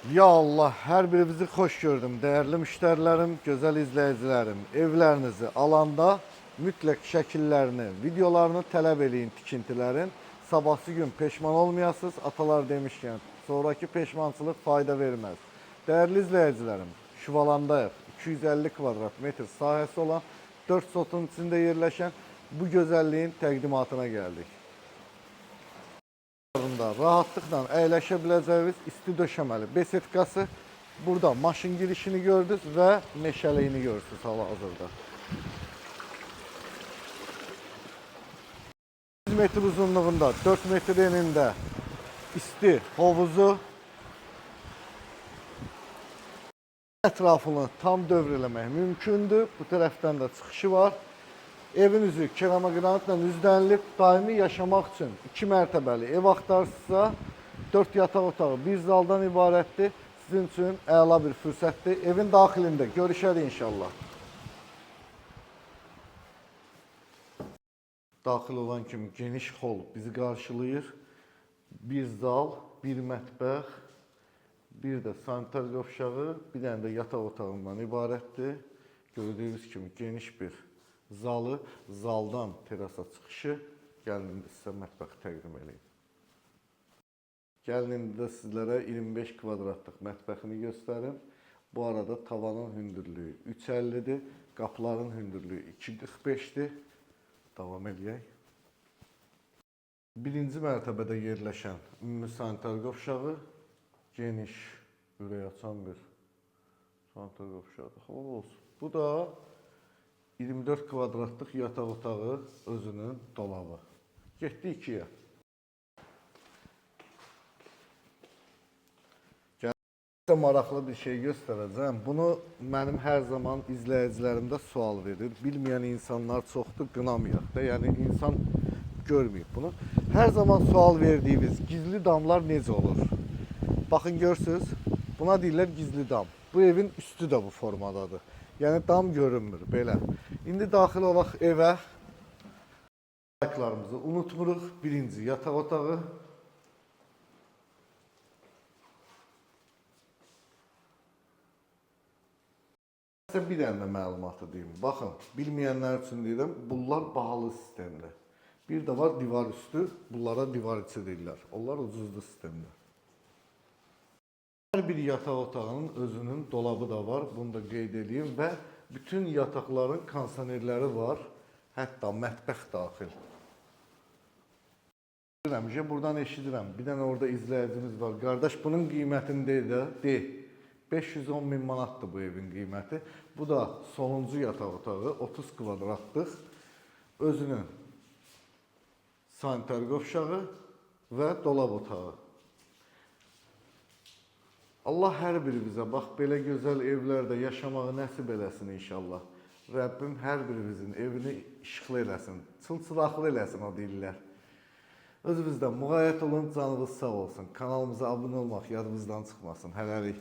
Ya Allah, her birinizi hoş gördüm. Değerli müşterilerim, güzel izleyicilerim. Evlerinizi alanda mütləq şəkillərini, videolarını tələb eləyin tikintilərin. Sabahsı gün peşman olmayasınız. Atalar demişkən, sonraki peşmançılıq fayda verməz. Değerli izleyicilerim, Şuvalandayıq. 250 kvadrat metr sahəsi olan 4 sotun içində yerləşən bu gözəlliyin təqdimatına gəldik. Rahatlıkla əyləşə biləcəyiniz isti döşəməli besetkası. Burada maşın girişini gördünüz və meşəliyini görürsünüz hal-hazırda. 100 metr uzunluğunda, 4 metr enində isti hovuzu. Ətrafını tam dövr eləmək mümkündür. Bu tərəfdən də çıxışı var. Evin üzü keramogranitlə üzlənilib, daimi yaşamaq üçün 2 mərtəbəli ev axtarsınızsa 4 yataq otağı, 1 zaldan ibarətdir. Sizin üçün əla bir fürsətdir. Evin daxilində görüşərik inşallah. Daxil olan kimi geniş hol bizi qarşılayır. Bir zal, bir mətbəx, bir də sanitar qovşağı, bir dənə də yataq otağından ibarətdir. Gördüyünüz kimi geniş bir zalı, zaldan terasa çıxışı. Gəlin indi sizə mətbəxi təqdim edeyim. Gəlin indi də sizlərə 25 kvadratlıq mətbəxini göstərim. Bu arada tavanın hündürlüyü 3.50-dir, qapıların hündürlüyü 2.45-dir. Davam edək. Birinci mərtəbədə yerləşən ümumi sanitar qovşağı, geniş, ürək açan bir sanitar qovşağı. Olsun. Bu da 24 kvadratlıq yataq otağı, özünün dolabı. Getdi 2-yə. Sizə maraqlı bir şey göstərəcəm. Bunu mənim hər zaman izləyicilərimdə sual verir. Bilməyən insanlar çoxdur, qınamayaq da. Yəni insan görməyib bunu. Hər zaman sual verdiyimiz gizli damlar necə olur? Baxın görürsünüz, buna deyirlər gizli dam. Bu evin üstü də bu formadadır. Yəni dam görünmür belə. İndi daxil olaq evə. Ayaklarımızı unutmuruq. Birinci yataq otağı. Sizə bir dənə məlumatı deyim. Baxın, bilməyənlər üçün deyirəm, bunlar bahalı sistemdir. Bir də var divar üstü, bunlara divar içi deyirlər. Onlar ucuzlu sistemdir. Hər bir yataq otağının özünün dolabı da var, bunu da qeyd edeyim və bütün yataqların kondisionerləri var, hətta mətbəx daxil. Buradan eşidirəm, bir dənə orada izləyicimiz var. Qardaş, bunun qiymətini de. 510 min manatdır bu evin qiyməti. Bu da sonuncu yataq otağı, 30 kvadratlıq, özünün sanitar qovşağı və dolab otağı. Allah hər birimizə bax belə gözəl evlərdə yaşamağı nəsib eləsin inşallah. Rəbbim hər birimizin evini işıqlı eləsin, çılçılaqlı eləsin o deyirlər. Özünüzdən müğayət olun, canınız sağ olsun. Kanalımıza abunə olmaq yadınızdan çıxmasın. Hələlik.